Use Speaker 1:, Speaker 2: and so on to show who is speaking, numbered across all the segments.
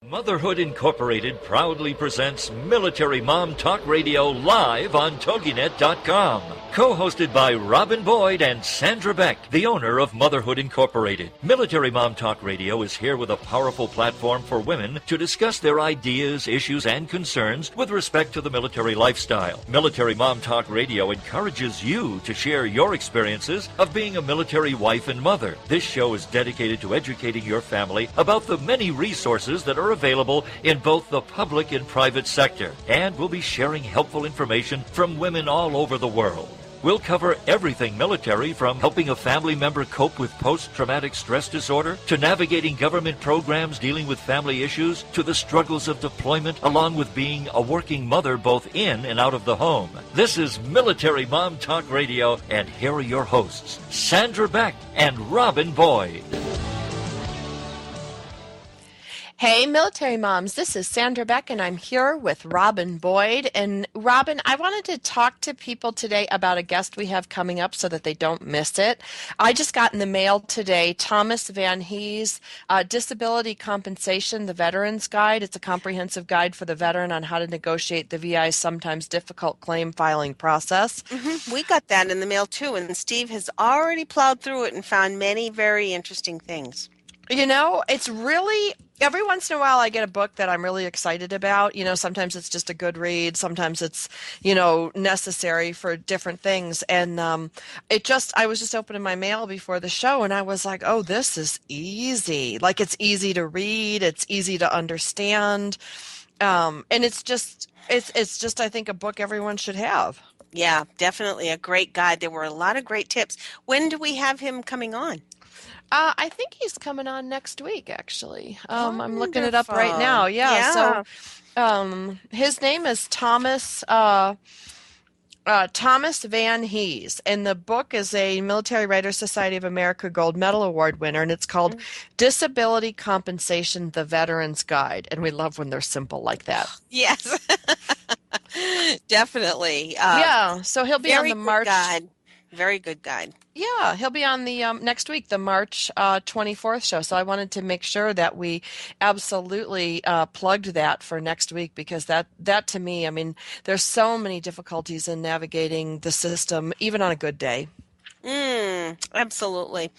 Speaker 1: Motherhood Incorporated proudly presents Military Mom Talk Radio live on TogiNet.com. Co-hosted by Robin Boyd and Sandra Beck, the owner of Motherhood Incorporated. Military Mom Talk Radio is here with a powerful platform for women to discuss their ideas, issues, and concerns with respect to the military lifestyle. Military Mom Talk Radio encourages you to share your experiences of being a military wife and mother. This show is dedicated to educating your family about the many resources that are available in both the public and private sector. And we'll be sharing helpful information from women all over the world. We'll cover everything military, from helping a family member cope with post-traumatic stress disorder, to navigating government programs dealing with family issues, to the struggles of deployment, along with being a working mother both in and out of the home. This is Military Mom Talk Radio, and here are your hosts, Sandra Beck and Robin Boyd.
Speaker 2: Hey, military moms, this is Sandra Beck, and I'm here with Robin Boyd. And Robin, I wanted to talk to people today about a guest we have coming up so that they don't miss it. I just got in the mail today Thomas Van Hees, Disability Compensation, the Veteran's Guide. It's a comprehensive guide for the veteran on how to negotiate the VI's sometimes difficult claim filing process.
Speaker 3: We got that in the mail too, and Steve has already plowed through it and found many very interesting things.
Speaker 2: You know, it's really, every once in a while I get a book that I'm really excited about. You know, sometimes it's just a good read. Sometimes it's, necessary for different things. And I was just opening my mail before the show, and I was like, oh, this is easy. Like, it's easy to read. It's easy to understand. And it's just, I think, a book everyone should have.
Speaker 3: Yeah, definitely a great guide. There were a lot of great tips. When do we have him coming on?
Speaker 2: I think he's coming on next week, actually. I'm looking it up right now. Yeah. So his name is Thomas Van Hees, and the book is a Military Writers Society of America Gold Medal Award winner, and it's called Disability Compensation, the Veteran's Guide. And we love when they're simple like that.
Speaker 3: Yes, definitely.
Speaker 2: Yeah, so he'll be on the March
Speaker 3: guide. Very good guide.
Speaker 2: Yeah, he'll be on the next week, the March 24th show. So I wanted to make sure that we absolutely plugged that for next week, because that to me, I mean, there's so many difficulties in navigating the system, even on a good day.
Speaker 3: Absolutely.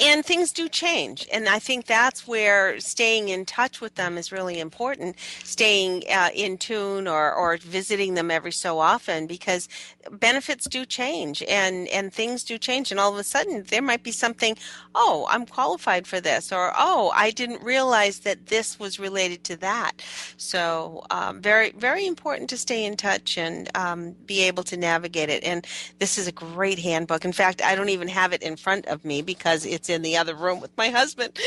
Speaker 3: And things do change. And I think that's where staying in touch with them is really important, staying in tune or visiting them every so often, because benefits do change and things do change. And all of a sudden there might be something, oh, I'm qualified for this, or, oh, I didn't realize that this was related to that. So very, very important to stay in touch and be able to navigate it. And this is a great handbook. In fact, I don't even have it in front of me because it's in the other room with my husband.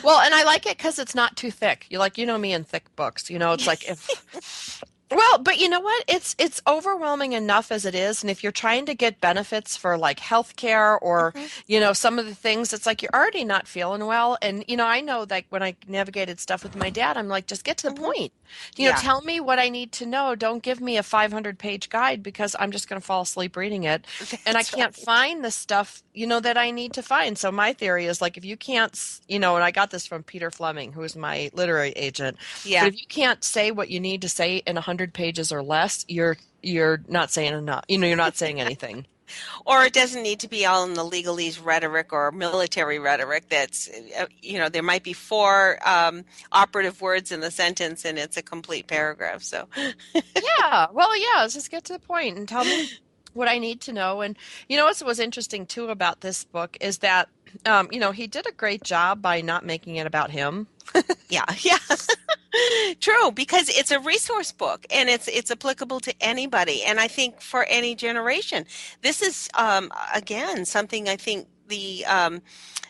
Speaker 2: Well, and I like it because it's not too thick. You know me and thick books. It's like if... Well, but you know what? It's overwhelming enough as it is. And if you're trying to get benefits for like healthcare or, some of the things, it's like you're already not feeling well. And, I know that when I navigated stuff with my dad, I'm like, just get to the point. Tell me what I need to know. Don't give me a 500-page guide, because I'm just going to fall asleep reading it. And I can't find the stuff, that I need to find. So my theory is, like, if you can't, and I got this from Peter Fleming, who is my literary agent. Yeah. But if you can't say what you need to say in 100 pages or less, you're not saying enough. You're not saying anything.
Speaker 3: Or it doesn't need to be all in the legalese rhetoric or military rhetoric. That's, there might be 4 operative words in the sentence and it's a complete paragraph. So,
Speaker 2: let's just get to the point and tell me what I need to know. And, what was interesting too about this book is that, he did a great job by not making it about him.
Speaker 3: Yeah. True, because it's a resource book and it's applicable to anybody, and I think for any generation. This is again something I think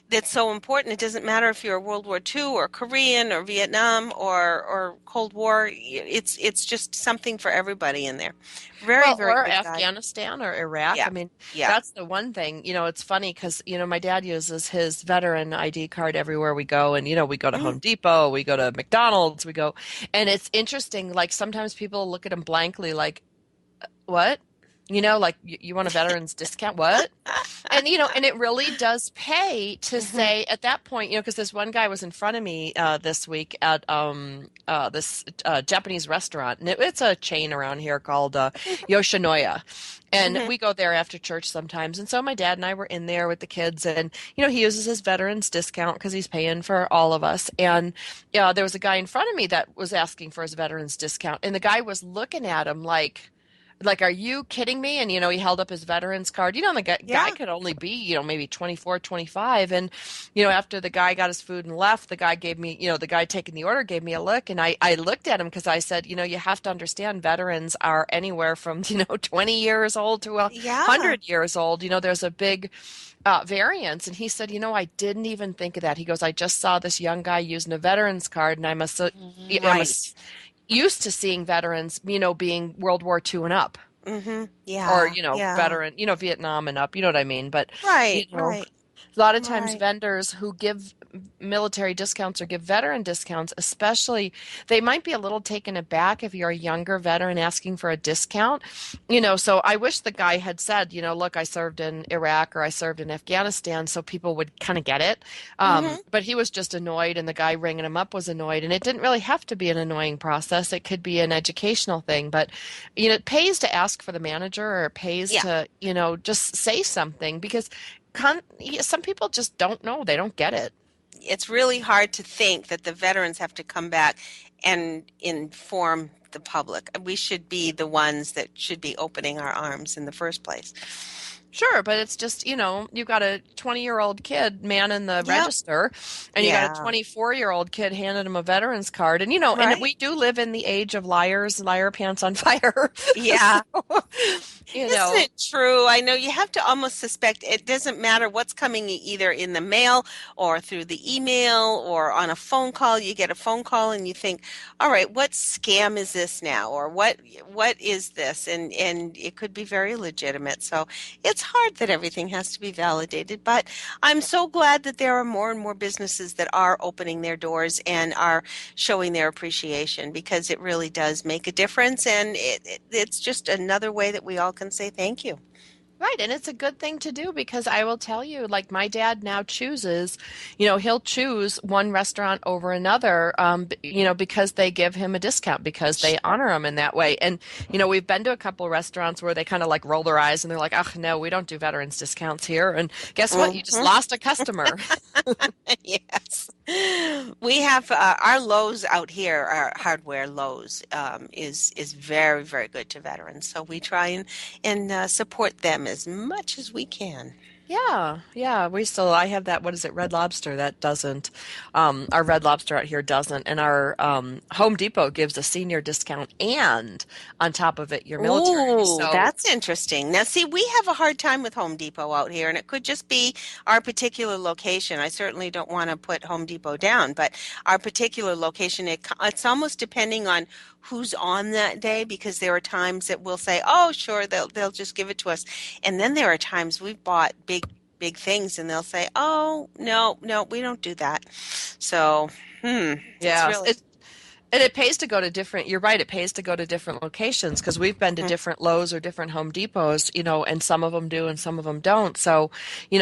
Speaker 3: that's so important. It doesn't matter if you're World War II or Korean or Vietnam or Cold War. It's just something for everybody in there. Very
Speaker 2: or
Speaker 3: good
Speaker 2: Afghanistan
Speaker 3: guide.
Speaker 2: Or Iraq.
Speaker 3: Yeah.
Speaker 2: I mean, that's the one thing. It's funny because my dad uses his veteran ID card everywhere we go, and we go to Home Depot, we go to McDonald's, we go, and it's interesting. Like sometimes people look at him blankly, like, what? Like you want a veterans discount? What? And and it really does pay to
Speaker 3: Hmm.
Speaker 2: say at that point, because this one guy was in front of me this week at this Japanese restaurant, and it's a chain around here called Yoshinoya, and
Speaker 3: Hmm.
Speaker 2: we go there after church sometimes. And so my dad and I were in there with the kids, and he uses his veterans discount because he's paying for all of us. And there was a guy in front of me that was asking for his veterans discount, and the guy was looking at him like, are you kidding me? And, he held up his veterans card. The guy
Speaker 3: Yeah.
Speaker 2: could only be, maybe 24, 25. And, after the guy got his food and left, the guy gave me, the guy taking the order gave me a look. And I looked at him because I said, you have to understand veterans are anywhere from, 20 years old to
Speaker 3: Yeah.
Speaker 2: 100 years old. There's a big variance. And he said, I didn't even think of that. He goes, I just saw this young guy using a veterans card, and I'm
Speaker 3: Right.
Speaker 2: used to seeing veterans, being World War II and up,
Speaker 3: Hmm.
Speaker 2: or,
Speaker 3: Yeah. Yeah.
Speaker 2: veteran, Vietnam and up, you know what I mean? But,
Speaker 3: Right.
Speaker 2: you know,
Speaker 3: Right.
Speaker 2: a lot of times
Speaker 3: Right.
Speaker 2: vendors who give military discounts or give veteran discounts, especially, they might be a little taken aback if you're a younger veteran asking for a discount. So I wish the guy had said, look, I served in Iraq or I served in Afghanistan, so people would kind of get it.
Speaker 3: Hmm.
Speaker 2: But he was just annoyed, and the guy ringing him up was annoyed. And it didn't really have to be an annoying process. It could be an educational thing. But, it pays to ask for the manager, or it pays
Speaker 3: Yeah.
Speaker 2: to, just say something, because some people just don't know. They don't get it.
Speaker 3: It's really hard to think that the veterans have to come back and inform the public. We should be the ones that should be opening our arms in the first place.
Speaker 2: Sure, but it's just, you've got a 20-year-old kid manning the
Speaker 3: Yep.
Speaker 2: register, and you got a
Speaker 3: Yeah.
Speaker 2: 24-year-old kid handing him a veteran's card. And, and
Speaker 3: Right.
Speaker 2: we do live in the age of liars, liar pants on fire.
Speaker 3: Yeah.
Speaker 2: So, you
Speaker 3: Isn't
Speaker 2: know,
Speaker 3: it true? I know you have to almost suspect it doesn't matter what's coming either in the mail or through the email or on a phone call. You get a phone call and you think, all right, what scam is this now? Or what is this? And it could be very legitimate. So it's hard that everything has to be validated, but I'm so glad that there are more and more businesses that are opening their doors and are showing their appreciation, because it really does make a difference, and it's just another way that we all can say thank you.
Speaker 2: right. And it's a good thing to do, because I will tell you, like, my dad now chooses, he'll choose one restaurant over another, because they give him a discount, because they honor him in that way. And, we've been to a couple restaurants where they kind of like roll their eyes and they're like, oh, no, we don't do veterans discounts here. And guess what? You just
Speaker 3: Mhm.
Speaker 2: lost a customer.
Speaker 3: Yes. We have our Lowe's out here, our hardware Lowe's, is very, very good to veterans. So we try and support them as much as we can.
Speaker 2: Yeah, yeah. I have that, what is it, Red Lobster that doesn't, our Red Lobster out here doesn't. And our Home Depot gives a senior discount, and on top of it, your military.
Speaker 3: Ooh,
Speaker 2: So,
Speaker 3: that's interesting. Now, see, we have a hard time with Home Depot out here, and it could just be our particular location. I certainly don't want to put Home Depot down, but our particular location, it's almost depending on who's on that day, because there are times that we'll say, "Oh, sure, they'll just give it to us," and then there are times we've bought big things, and they'll say, "Oh, no, no, we don't do that." So, it's
Speaker 2: yes,
Speaker 3: really.
Speaker 2: and it pays to go to different, you're right, it pays to go to different locations, because we've been to different Lowe's or different Home Depots, and some of them do and some of them don't. So,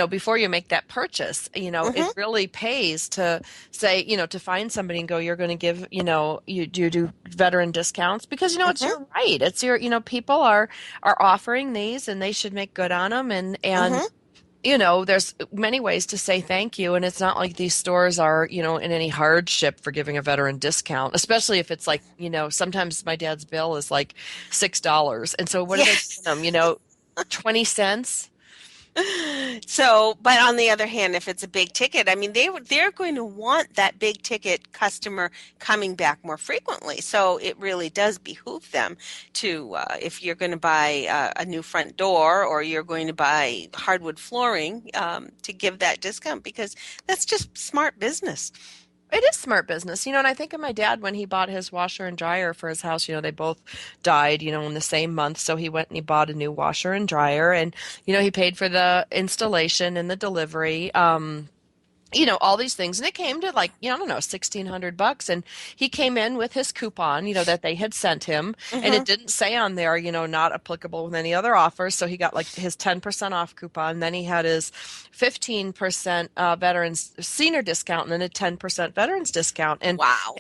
Speaker 2: before you make that purchase, it
Speaker 3: Mhm.
Speaker 2: really pays to say, to find somebody and go, you're going to give, you do veteran discounts, because, it's
Speaker 3: Mhm.
Speaker 2: your right. It's your, people are offering these, and they should make good on them. And
Speaker 3: Mhm.
Speaker 2: there's many ways to say thank you, and it's not like these stores are, in any hardship for giving a veteran discount, especially if it's like, sometimes my dad's bill is like $6. And so what are they
Speaker 3: Yes.
Speaker 2: giving them, 20 cents?
Speaker 3: So, but on the other hand, if it's a big ticket, I mean, they're going to want that big ticket customer coming back more frequently. So it really does behoove them to, if you're going to buy a new front door or you're going to buy hardwood flooring, to give that discount, because that's just smart business.
Speaker 2: It is smart business, and I think of my dad when he bought his washer and dryer for his house. They both died, in the same month. So he went and he bought a new washer and dryer, and, he paid for the installation and the delivery. all these things. And it came to like, I don't know, $1,600. And he came in with his coupon, that they had sent him. And
Speaker 3: Mm-hmm.
Speaker 2: it didn't say on there, not applicable with any other offers. So he got like his 10% off coupon. Then he had his 15% veterans senior discount and then a 10% veterans discount. And
Speaker 3: Wow.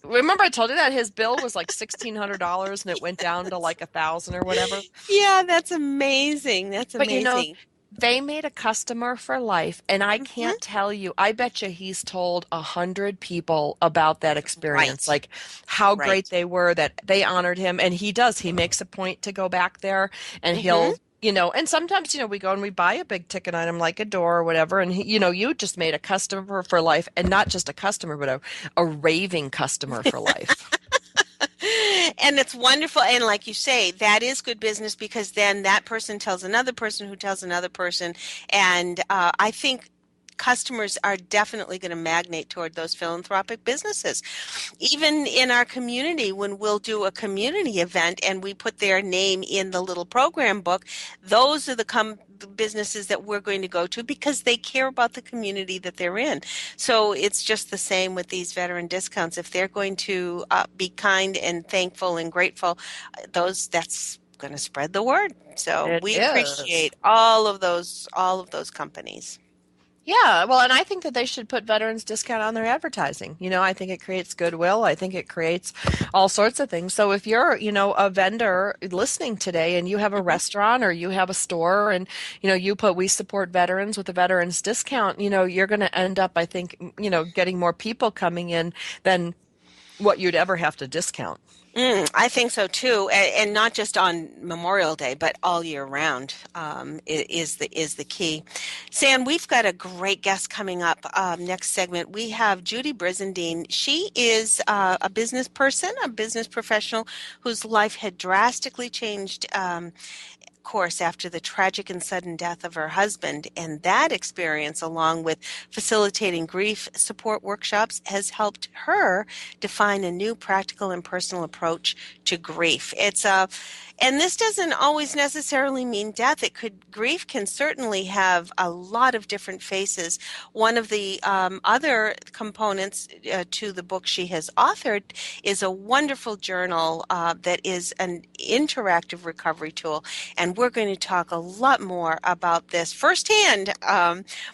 Speaker 2: remember I told you that his bill was like $1,600 and it went down to like 1,000 or whatever.
Speaker 3: Yeah, that's amazing. That's
Speaker 2: But
Speaker 3: amazing.
Speaker 2: they made a customer for life, and I
Speaker 3: Mm-hmm.
Speaker 2: can't tell you. I bet you he's told 100 people about that experience,
Speaker 3: Right.
Speaker 2: like how great
Speaker 3: Right.
Speaker 2: they were, that they honored him, and he does. He makes a point to go back there, and
Speaker 3: Mm-hmm.
Speaker 2: and sometimes, we go and we buy a big ticket item like a door or whatever, and you just made a customer for life, and not just a customer, but a raving customer for life.
Speaker 3: And it's wonderful. And like you say, that is good business because then that person tells another person who tells another person. And I think customers are definitely going to magnate toward those philanthropic businesses. Even in our community, when we'll do a community event and we put their name in the little program book, those are the businesses that we're going to go to because they care about the community that they're in. So it's just the same with these veteran discounts. If they're going to be kind and thankful and grateful, that's going to spread the word. So
Speaker 2: It
Speaker 3: we
Speaker 2: is.
Speaker 3: appreciate all of those companies.
Speaker 2: Yeah, well, and I think that they should put veterans discount on their advertising. I think it creates goodwill. I think it creates all sorts of things. So if you're, a vendor listening today and you have a
Speaker 3: Mhm.
Speaker 2: restaurant or you have a store and, you put we support veterans with a veterans discount, you're going to end up, I think, getting more people coming in than what you'd ever have to discount.
Speaker 3: I think so too, and not just on Memorial Day, but all year round is the key. Sam, we've got a great guest coming up. Next segment, we have Judy Brizendine. She is a business person, a business professional whose life had drastically changed. Course after the tragic and sudden death of her husband, and that experience, along with facilitating grief support workshops, has helped her define a new practical and personal approach to grief. And this doesn't always necessarily mean death. Grief can certainly have a lot of different faces. One of the other components to the book she has authored is a wonderful journal that is an interactive recovery tool. And we're going to talk a lot more about this firsthand.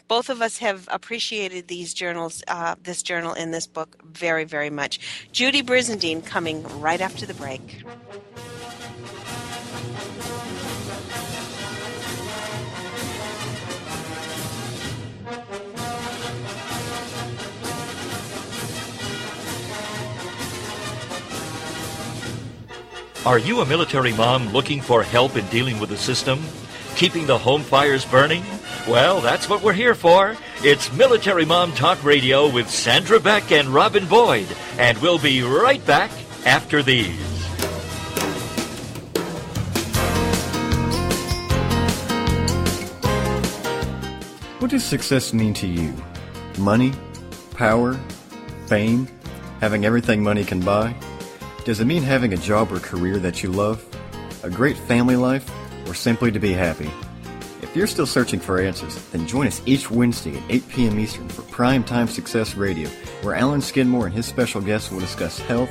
Speaker 3: Both of us have appreciated these journals, this journal in this book very, very much. Judy Brizendine coming right after the break.
Speaker 1: Are you a military mom looking for help in dealing with the system? Keeping the home fires burning? Well, that's what we're here for. It's Military Mom Talk Radio with Sandra Beck and Robin Boyd. And we'll be right back after these.
Speaker 4: What does success mean to you? Money? Power? Fame? Having everything money can buy? Does it mean having a job or career that you love? A great family life? Or simply to be happy? If you're still searching for answers, then join us each Wednesday at 8 p.m. Eastern for Primetime Success Radio, where Alan Skidmore and his special guests will discuss health,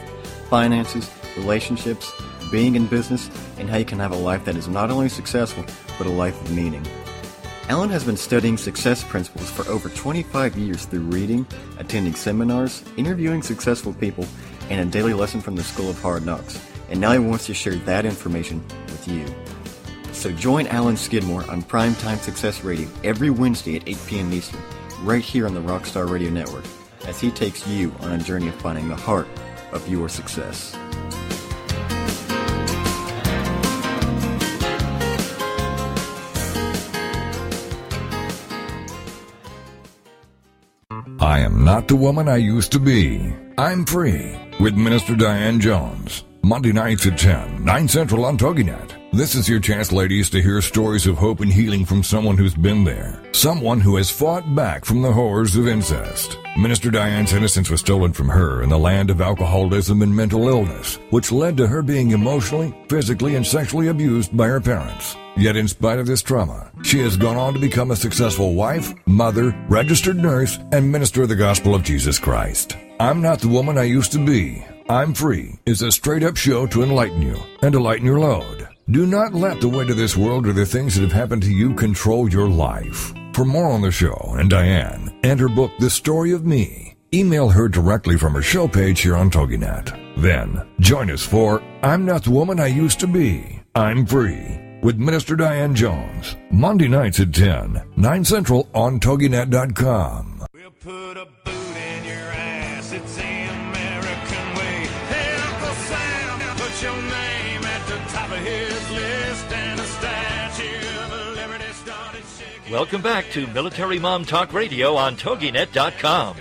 Speaker 4: finances, relationships, being in business, and how you can have a life that is not only successful, but a life of meaning. Alan has been studying success principles for over 25 years through reading, attending seminars, interviewing successful people, and a daily lesson from the School of Hard Knocks. And now he wants to share that information with you. So join Alan Skidmore on Primetime Success Radio every Wednesday at 8 p.m. Eastern, right here on the Rockstar Radio Network, as he takes you on a journey of finding the heart of your success.
Speaker 5: I am not the woman I used to be. I'm free with Minister Diane Jones. Monday nights at 10, 9 Central on TogiNet. This is your chance, ladies, to hear stories of hope and healing from someone who's been there. Someone who has fought back from the horrors of incest. Minister Diane's innocence was stolen from her in the land of alcoholism and mental illness, which led to her being emotionally, physically, and sexually abused by her parents. Yet in spite of this trauma, she has gone on to become a successful wife, mother, registered nurse, and minister of the gospel of Jesus Christ. I'm Not the Woman I Used to Be. I'm Free is a straight-up show to enlighten you and to lighten your load. Do not let the weight of this world or the things that have happened to you control your life. For more on the show and Diane and her book, The Story of Me, email her directly from her show page here on TogiNet. Then, join us for I'm Not the Woman I Used to Be. I'm Free with Minister Diane Jones. Monday nights at 10, 9 Central on TogiNet.com.
Speaker 6: We'll put a boot in your ass. It's the American way. Hey, Uncle Sam, put your name at the top of his list, and a statue of liberty started shaking.
Speaker 1: Welcome back to Military Mom Talk Radio on TogiNet.com.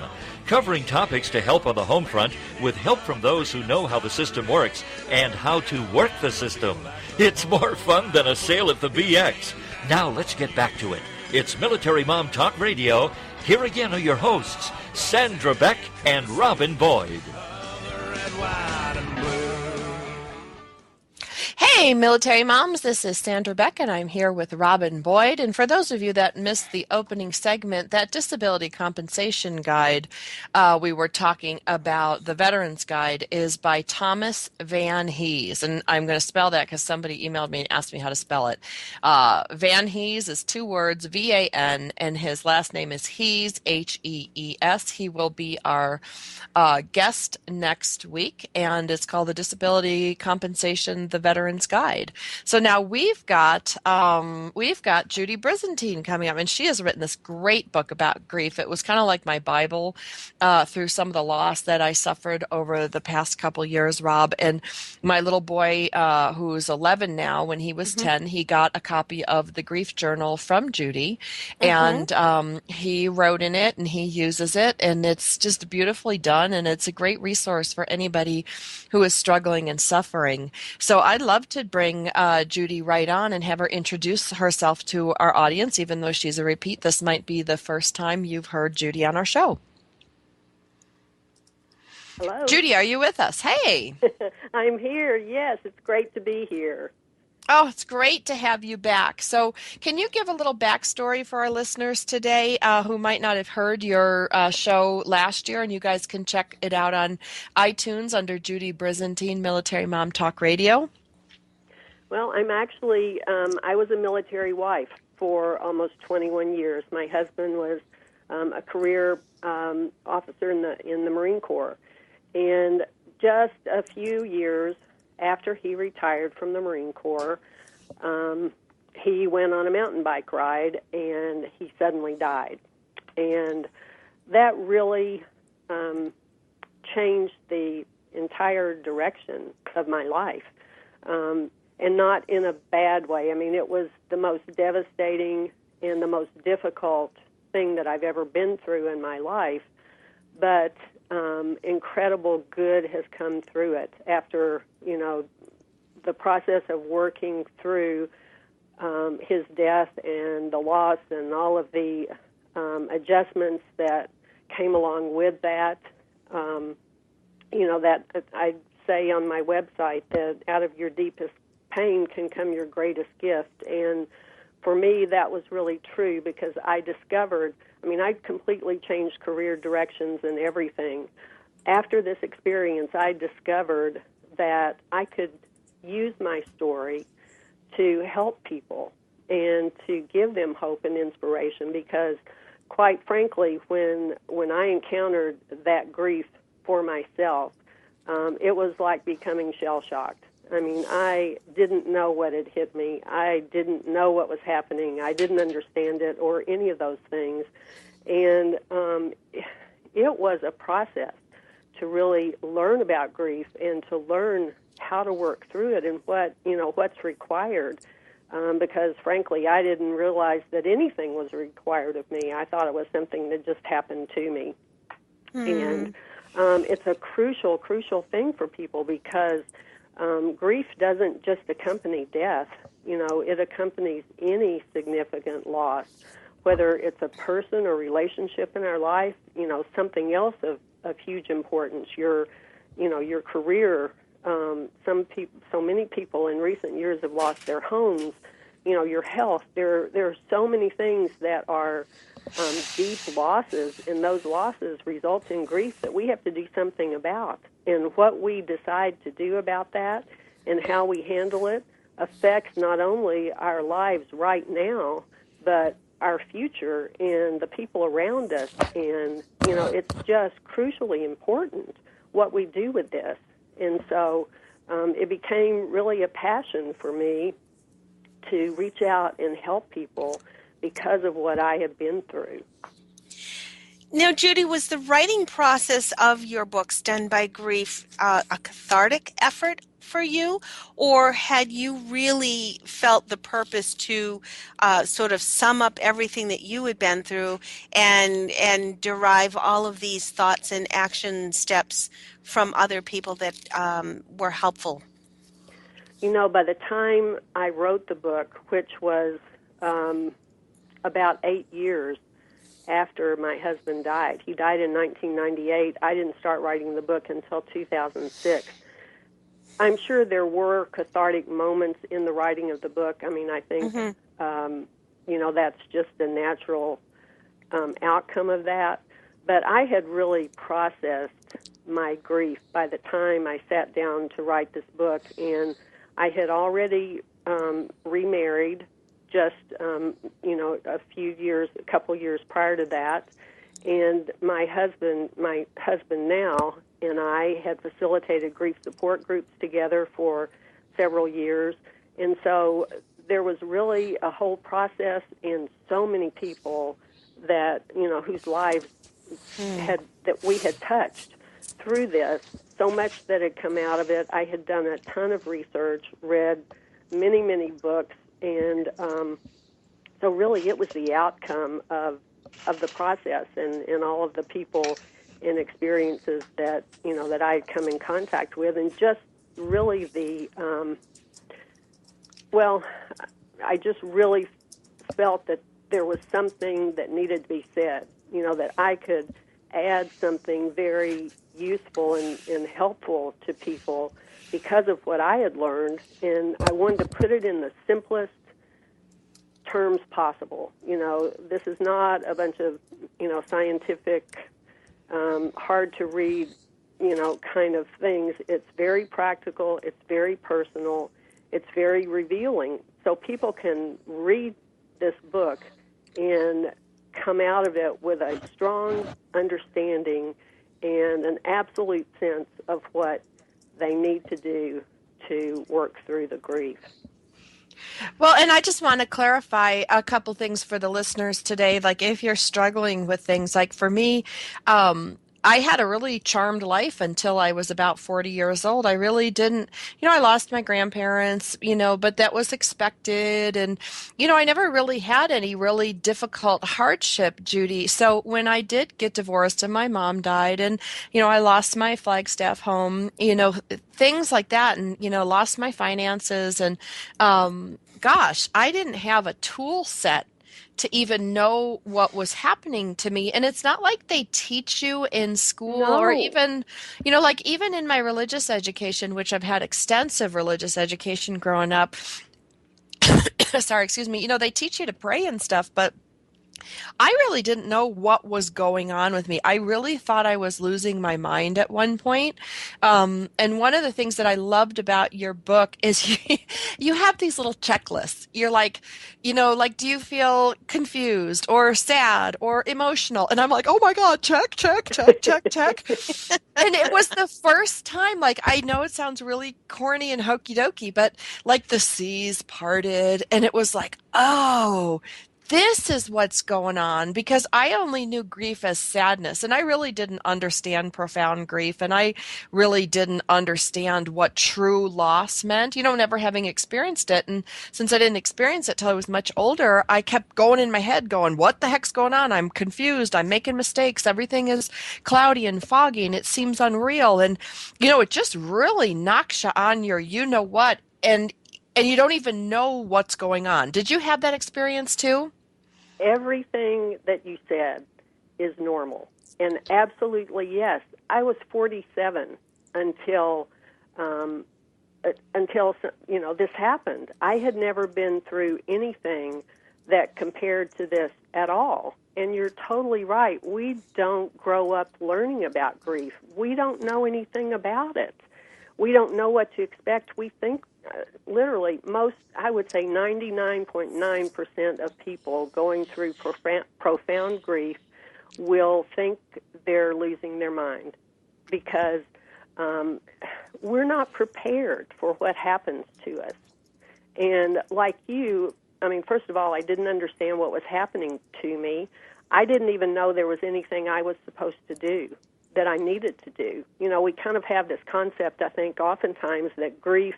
Speaker 1: Covering topics to help on the home front with help from those who know how the system works and how to work the system. It's more fun than a sale at the BX. Now let's get back to it. It's Military Mom Talk Radio. Here again are your hosts, Sandra Beck and Robin Boyd.
Speaker 6: Red, white, and blue.
Speaker 2: Hey, military moms, this is Sandra Beck, and I'm here with Robin Boyd. And for those of you that missed the opening segment, that disability compensation guide we were talking about, the Veterans Guide, is by Thomas Van Hees. And I'm going to spell that because somebody emailed me and asked me how to spell it. Van Hees is 2 words, V-A-N, and his last name is Hees, H-E-E-S. He will be our guest next week, and it's called the Disability Compensation, the Veterans Guide. So now we've got Judy Brizendine coming up, and she has written this great book about grief. It was kind of like my Bible through some of the loss that I suffered over the past couple years, Rob. And my little boy, who's 11 now, when he was 10, he got a copy of the grief journal from Judy, and he wrote in it and he uses it, and it's just beautifully done, and it's a great resource for anybody who is struggling and suffering. So I'd love to bring Judy right on and have her introduce herself to our audience. Even though she's a repeat, this might be the first time you've heard Judy on our show.
Speaker 7: Hello.
Speaker 2: Judy, are you with us? Hey.
Speaker 7: I'm here. Yes, it's great to be here.
Speaker 2: Oh, it's great to have you back. So can you give a little backstory for our listeners today who might not have heard your show last year? And you guys can check it out on iTunes under Judy Brizendine, Military Mom Talk Radio.
Speaker 7: Well, I'm actually, I was a military wife for almost 21 years. My husband was a career officer in the Marine Corps. And just a few years after he retired from the Marine Corps, he went on a mountain bike ride, and he suddenly died. And that really changed the entire direction of my life. And not in a bad way. I mean, it was the most devastating and the most difficult thing that I've ever been through in my life, but incredible good has come through it after, the process of working through his death and the loss and all of the adjustments that came along with that. That I say on my website that out of your deepest pain can come your greatest gift. And for me, that was really true because I completely changed career directions and everything. After this experience, I discovered that I could use my story to help people and to give them hope and inspiration because, quite frankly, when I encountered that grief for myself, it was like becoming shell-shocked. I mean, I didn't know what had hit me. I didn't know what was happening. I didn't understand it or any of those things. And it was a process to really learn about grief and to learn how to work through it and what's required. Because, frankly, I didn't realize that anything was required of me. I thought it was something that just happened to me. And it's a crucial, crucial thing for people because grief doesn't just accompany death. It accompanies any significant loss, whether it's a person or relationship in our life, something else of huge importance, your career. So many people in recent years have lost their homes your health. There are so many things that are deep losses, and those losses result in grief that we have to do something about. And what we decide to do about that and how we handle it affects not only our lives right now, but our future and the people around us. And, it's just crucially important what we do with this. And so it became really a passion for me to reach out and help people because of what I have been through.
Speaker 3: Now, Judy, was the writing process of your books done by grief a cathartic effort for you, or had you really felt the purpose to sort of sum up everything that you had been through and derive all of these thoughts and action steps from other people that were helpful?
Speaker 7: By the time I wrote the book, which was about 8 years after my husband died. He died in 1998. I didn't start writing the book until 2006. I'm sure there were cathartic moments in the writing of the book. I mean, I think, that's just the natural outcome of that. But I had really processed my grief by the time I sat down to write this book, and I had already remarried just, a couple years prior to that. And my husband now and I had facilitated grief support groups together for several years. And so there was really a whole process and so many people that, whose lives that we had touched through this, so much that had come out of it. I had done a ton of research, read many, many books, and so really it was the outcome of the process and all of the people and experiences that, that I had come in contact with, and just really I just really felt that there was something that needed to be said, that I could add something very useful and helpful to people because of what I had learned, and I wanted to put it in the simplest terms possible. This is not a bunch of, scientific, hard to read, kind of things. It's very practical, it's very personal, it's very revealing. So people can read this book and come out of it with a strong understanding and an absolute sense of what they need to do to work through the grief.
Speaker 2: Well, and I just want to clarify a couple things for the listeners today. Like, if you're struggling with things, like for me, I had a really charmed life until I was about 40 years old. I really didn't, I lost my grandparents, but that was expected. And, I never really had any really difficult hardship, Judy. So when I did get divorced and my mom died and, I lost my Flagstaff home, things like that, and, lost my finances, and, gosh, I didn't have a tool set to even know what was happening to me. And it's not like they teach you in school or even, like even in my religious education, which I've had extensive religious education growing up. Sorry, excuse me. They teach you to pray and stuff, but I really didn't know what was going on with me. I really thought I was losing my mind at one point. And one of the things that I loved about your book is you have these little checklists. You're like, do you feel confused or sad or emotional? And I'm like, oh my God, check. And it was the first time, like, I know it sounds really corny and hokey dokey, but like the seas parted and it was like, oh, this is what's going on, because I only knew grief as sadness, and I really didn't understand profound grief, and I really didn't understand what true loss meant, never having experienced it. And since I didn't experience it till I was much older, I kept going in my head going, what the heck's going on? I'm confused. I'm making mistakes. Everything is cloudy and foggy, and it seems unreal. And, it just really knocks you on your you-know-what, and you don't even know what's going on. Did you have that experience too?
Speaker 7: Everything that you said is normal. And absolutely, yes. I was 47 until until this happened. I had never been through anything that compared to this at all. And you're totally right. We don't grow up learning about grief. We don't know anything about it. We don't know what to expect. We think, literally, I would say 99.9% of people going through profound grief will think they're losing their mind because we're not prepared for what happens to us. And like you, first of all, I didn't understand what was happening to me. I didn't even know there was anything I was supposed to do that I needed to do. We kind of have this concept, I think, oftentimes that grief,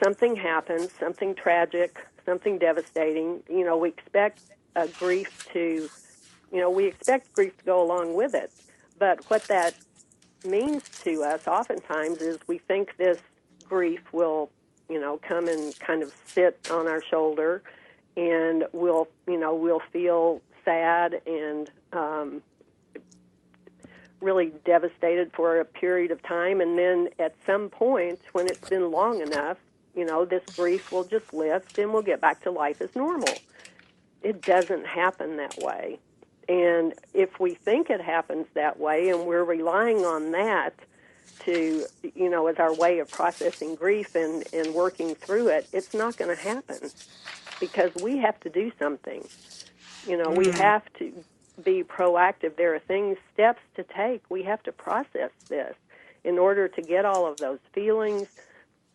Speaker 7: something happens, something tragic, something devastating. We expect grief to go along with it. But what that means to us oftentimes is we think this grief will, come and kind of sit on our shoulder, and we'll feel sad and really devastated for a period of time, and then at some point when it's been long enough, this grief will just lift and we'll get back to life as normal. It doesn't happen that way. And if we think it happens that way and we're relying on that to, as our way of processing grief and working through it, it's not going to happen because we have to do something. We have to be proactive. There are steps to take. We have to process this in order to get all of those feelings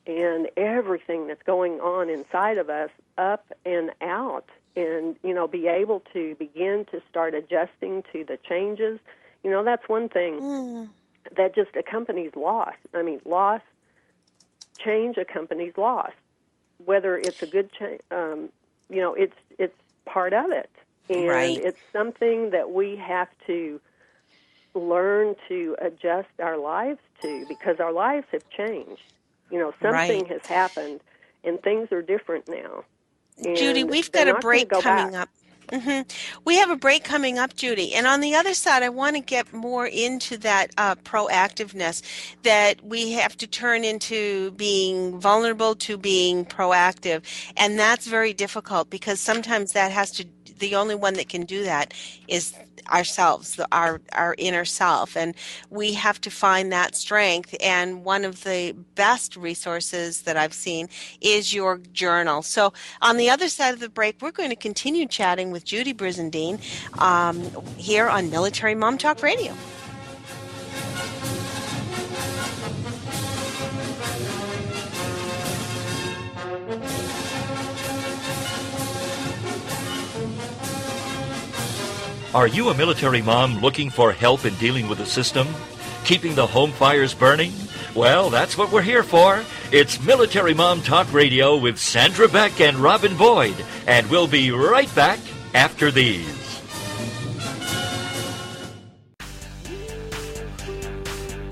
Speaker 7: and everything that's going on inside of us up and out, and, be able to begin to start adjusting to the changes. That's one thing that just accompanies loss. Loss, change accompanies loss. Whether it's a good change, it's part of it. And it's something that we have to learn to adjust our lives to, because our lives have changed. Something has happened, and things are different now. And
Speaker 3: Judy, we've got a break coming up. We have a break coming up, Judy. And on the other side, I want to get more into that proactiveness, that we have to turn into being vulnerable to being proactive. And that's very difficult because sometimes the only one that can do that is ourselves, our inner self, and we have to find that strength. And one of the best resources that I've seen is your journal. So on the other side of the break, we're going to continue chatting with Judy Brizendine here on Military Mom Talk Radio.
Speaker 1: Are you a military mom looking for help in dealing with the system? Keeping the home fires burning? Well, that's what we're here for. It's Military Mom Talk Radio with Sandra Beck and Robin Boyd. And we'll be right back after these.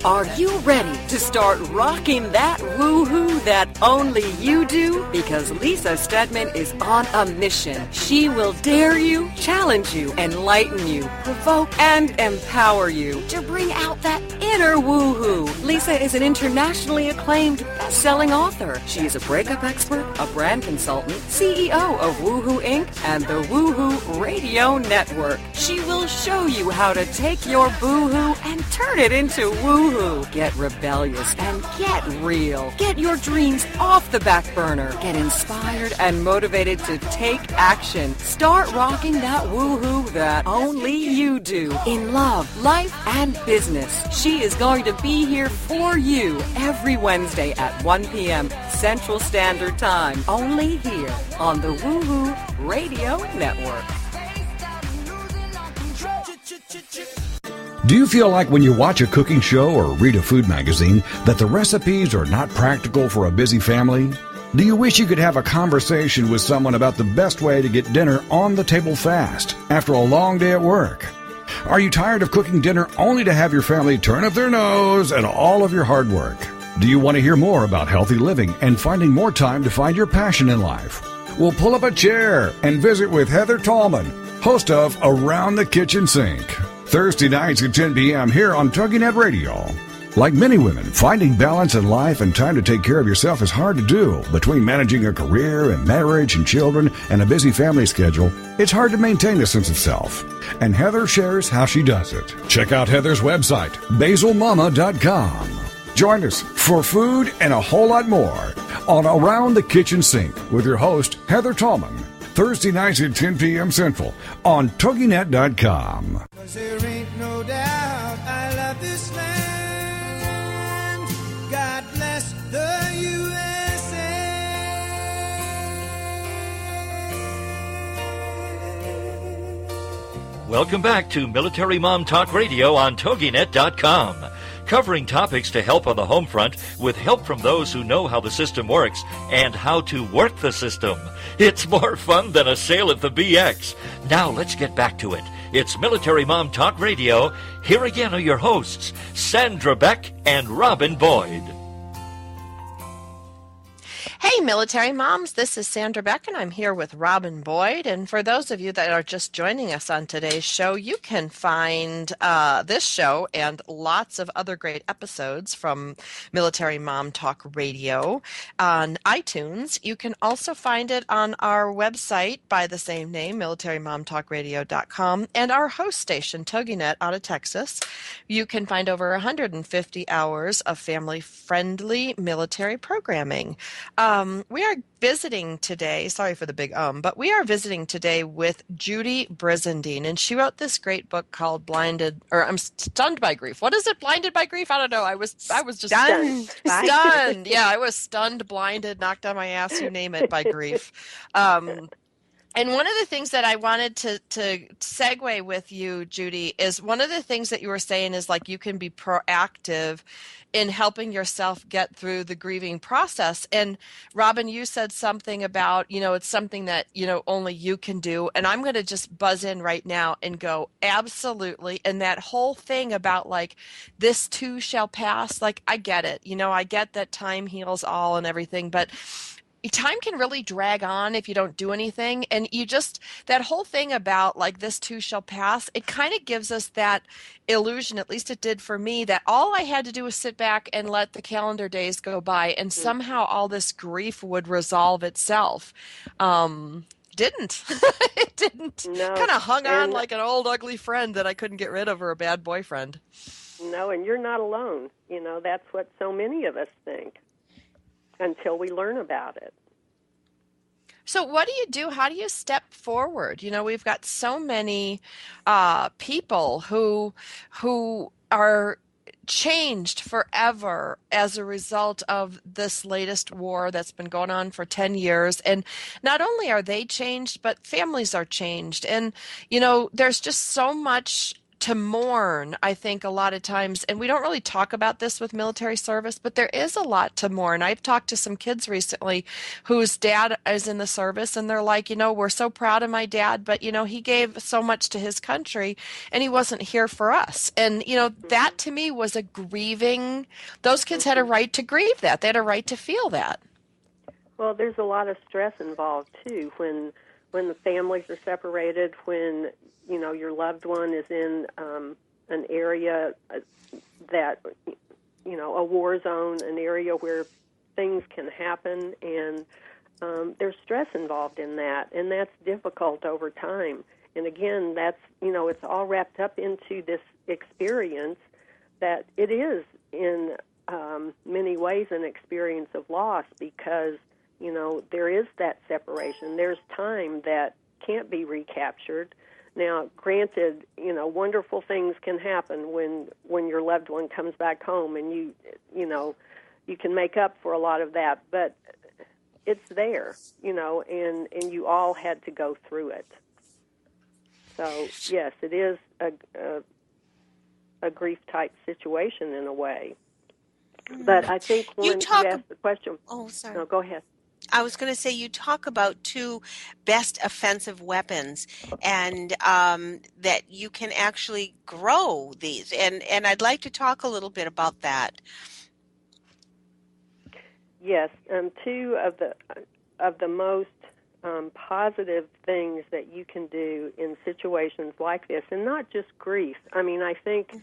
Speaker 8: Are you ready to start rocking that woo-hoo that only you do? Because Lisa Stedman is on a mission. She will dare you, challenge you, enlighten you, provoke, and empower you to bring out that inner woo-hoo. Lisa is an internationally acclaimed best-selling author. She is a breakup expert, a brand consultant, CEO of Woohoo Inc. and the Woohoo Radio Network. She will show you how to take your boo-hoo and turn it into woohoo. Get rebellious and get real. Get your dreams off the back burner. Get inspired and motivated to take action. Start rocking that woohoo that only you do in love, life, and business. She is going to be here for you every Wednesday at 1 p.m. Central Standard Time. Only here on the Woohoo Radio Network.
Speaker 5: Do you feel like when you watch a cooking show or read a food magazine that the recipes are not practical for a busy family? Do you wish you could have a conversation with someone about the best way to get dinner on the table fast after a long day at work? Are you tired of cooking dinner only to have your family turn up their nose at all of your hard work? Do you want to hear more about healthy living and finding more time to find your passion in life? Well, pull up a chair and visit with Heather Tallman, host of Around the Kitchen Sink, Thursday nights at 10 p.m. here on TogiNet Radio. Like many women, finding balance in life and time to take care of yourself is hard to do. Between managing a career and marriage and children and a busy family schedule, it's hard to maintain a sense of self. And Heather shares how she does it. Check out Heather's website, basilmama.com. Join us for food and a whole lot more on Around the Kitchen Sink with your host, Heather Tallman, Thursday nights at 10 p.m. Central on TogiNet.com.
Speaker 6: 'Cause there ain't no doubt I love this land. God bless the USA.
Speaker 1: Welcome back to Military Mom Talk Radio on TogiNet.com. Covering topics to help on the home front with help from those who know how the system works and how to work the system. It's more fun than a sale at the BX. Now let's get back to it. It's Military Mom Talk Radio. Here again are your hosts, Sandra Beck and Robin Boyd.
Speaker 2: Hey, military moms, this is Sandra Beck, and I'm here with Robin Boyd. And for those of you that are just joining us on today's show, you can find this show and lots of other great episodes from Military Mom Talk Radio on iTunes. You can also find it on our website by the same name, militarymomtalkradio.com, and our host station, TogiNet, out of Texas. You can find over 150 hours of family-friendly military programming. We are visiting today, sorry for the big but we are visiting today with Judy Brizendine, and she wrote this great book called I'm Stunned by Grief. What is it? Blinded by Grief? I don't know. I was just
Speaker 3: Stunned.
Speaker 2: stunned. Yeah, I was stunned, blinded, knocked on my ass, you name it, by grief. And one of the things that I wanted to segue with you, Judy, is one of the things that you were saying is like you can be proactive in helping yourself get through the grieving process. And Robin, you said something about, it's something that, only you can do. And I'm going to just buzz in right now and go, absolutely. And that whole thing about like, this too shall pass. Like, I get it. I get that time heals all and everything, but time can really drag on if you don't do anything. And that whole thing about like this too shall pass, it kind of gives us that illusion, at least it did for me, that all I had to do was sit back and let the calendar days go by and somehow all this grief would resolve itself. Didn't. It didn't.
Speaker 7: No.
Speaker 2: Kind of hung on like an old ugly friend that I couldn't get rid of, or a bad boyfriend.
Speaker 7: No, and you're not alone. That's what so many of us think until we learn about it.
Speaker 2: So what do you do? How do you step forward? We've got so many people who are changed forever as a result of this latest war that's been going on for 10 years. And not only are they changed, but families are changed. And, there's just so much to mourn, I think, a lot of times, and we don't really talk about this with military service, but there is a lot to mourn. I've talked to some kids recently whose dad is in the service, and they're like, we're so proud of my dad, but, he gave so much to his country, and he wasn't here for us. And, that to me was a grieving, those kids had a right to grieve that. They had a right to feel that.
Speaker 7: Well, there's a lot of stress involved, too, when the families are separated, when your loved one is in an area that, a war zone, an area where things can happen, and there's stress involved in that, and that's difficult over time. And again, that's, it's all wrapped up into this experience that it is in many ways an experience of loss because, there is that separation. There's time that can't be recaptured. Now, granted, wonderful things can happen when your loved one comes back home, and you can make up for a lot of that, but it's there, and you all had to go through it. So, yes, it is a grief-type situation in a way. But I think when you asked the question...
Speaker 3: Oh, sorry.
Speaker 7: No, go ahead.
Speaker 3: I was going to say, you talk about two best offensive weapons, and that you can actually grow these. And I'd like to talk a little bit about that.
Speaker 7: Yes, two of the most positive things that you can do in situations like this, and not just grief. I mean, I think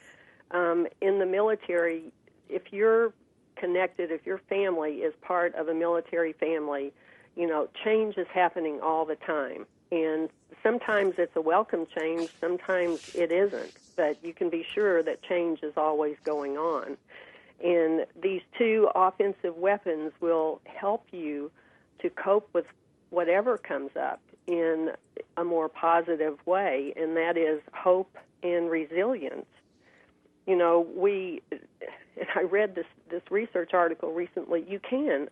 Speaker 7: in the military, if you're connected, if your family is part of a military family, change is happening all the time. And sometimes it's a welcome change, sometimes it isn't. But you can be sure that change is always going on. And these two offensive weapons will help you to cope with whatever comes up in a more positive way, and that is hope and resilience. And I read this research article recently, you can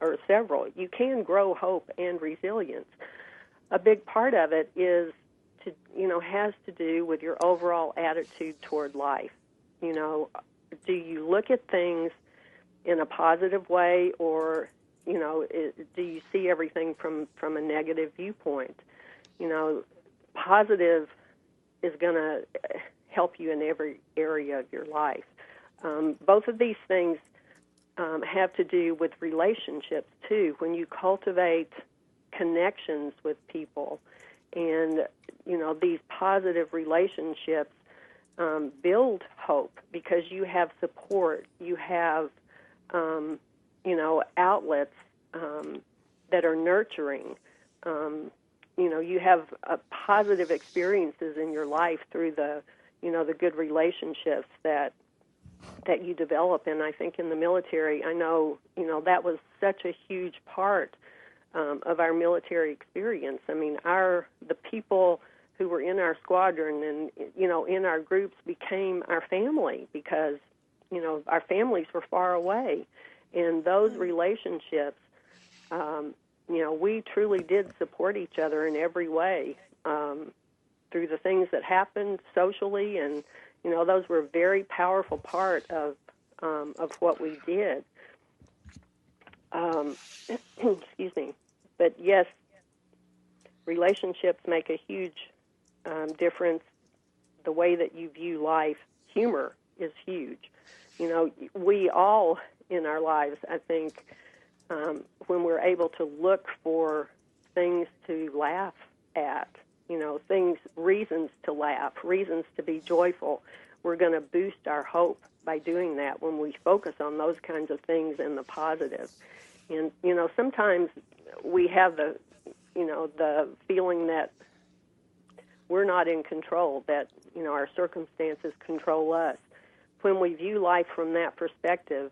Speaker 7: grow hope and resilience. A big part of it has to do with your overall attitude toward life. Do you look at things in a positive way, or, do you see everything from a negative viewpoint? Positive is going to help you in every area of your life. Both of these things have to do with relationships, too. When you cultivate connections with people and, these positive relationships build hope because you have support, you have, outlets that are nurturing. You have positive experiences in your life through the good relationships that you develop. And I think in the military, I know, that was such a huge part of our military experience. I mean, the people who were in our squadron and, in our groups became our family because, our families were far away. And those relationships, we truly did support each other in every way through the things that happened socially, and those were a very powerful part of what we did. Excuse me, but yes, relationships make a huge difference. The way that you view life, humor is huge. We all in our lives, I think, when we're able to look for things to laugh at, reasons to laugh, reasons to be joyful, we're going to boost our hope by doing that when we focus on those kinds of things and the positive. And, sometimes we have the feeling that we're not in control, that, our circumstances control us. When we view life from that perspective,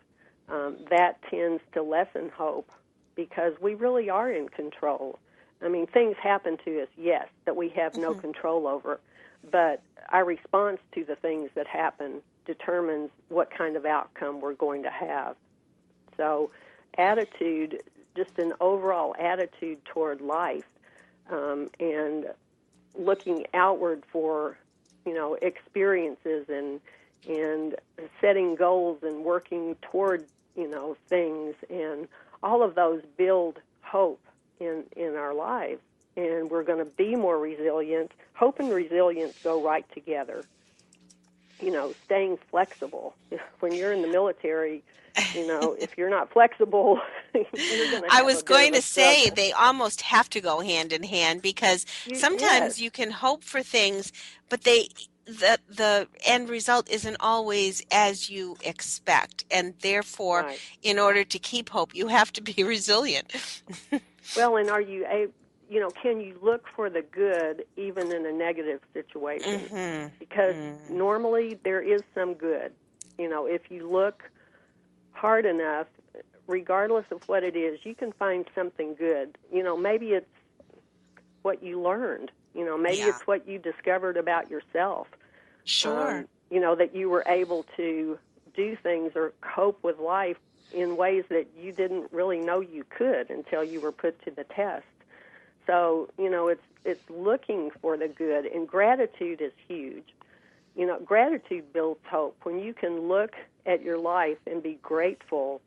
Speaker 7: that tends to lessen hope because we really are in control. I mean, things happen to us, yes, that we have no control over, but our response to the things that happen determines what kind of outcome we're going to have. So attitude, just an overall attitude toward life, and looking outward for, experiences and setting goals and working toward, things, and all of those build hope in our lives, and we're going to be more resilient. Hope and resilience go right together. Staying flexible. When you're in the military, if you're not flexible, you're going to have
Speaker 3: I was going to say
Speaker 7: struggle.
Speaker 3: they almost have to go hand in hand because sometimes
Speaker 7: Yes.
Speaker 3: you can hope for things, but the end result isn't always as you expect, and therefore,
Speaker 7: Right.
Speaker 3: in order to keep hope, you have to be resilient.
Speaker 7: Well, and are you can you look for the good even in a negative situation? Because normally there is some good. If you look hard enough, regardless of what it is, you can find something good. Maybe it's what you learned. Maybe it's what you discovered about yourself.
Speaker 3: Sure.
Speaker 7: That you were able to do things or cope with life in ways that you didn't really know you could until you were put to the test. So, it's looking for the good, and gratitude is huge. Gratitude builds hope. When you can look at your life and be grateful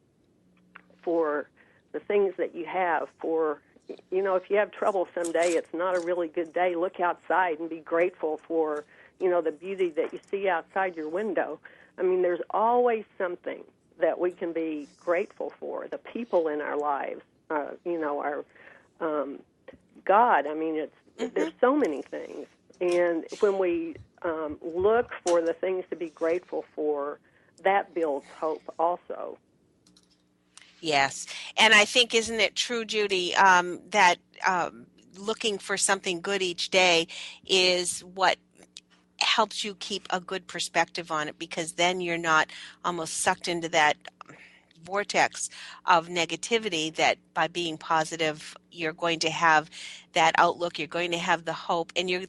Speaker 7: for the things that you have, for, if you have trouble someday, it's not a really good day, look outside and be grateful for, the beauty that you see outside your window. I mean, there's always something that we can be grateful for. The people in our lives, our God. I mean, there's so many things. And when we look for the things to be grateful for, that builds hope also.
Speaker 3: Yes. And I think, isn't it true, Judy, that looking for something good each day is what helps you keep a good perspective on it, because then you're not almost sucked into that vortex of negativity, that by being positive you're going to have that outlook, you're going to have the hope, and you're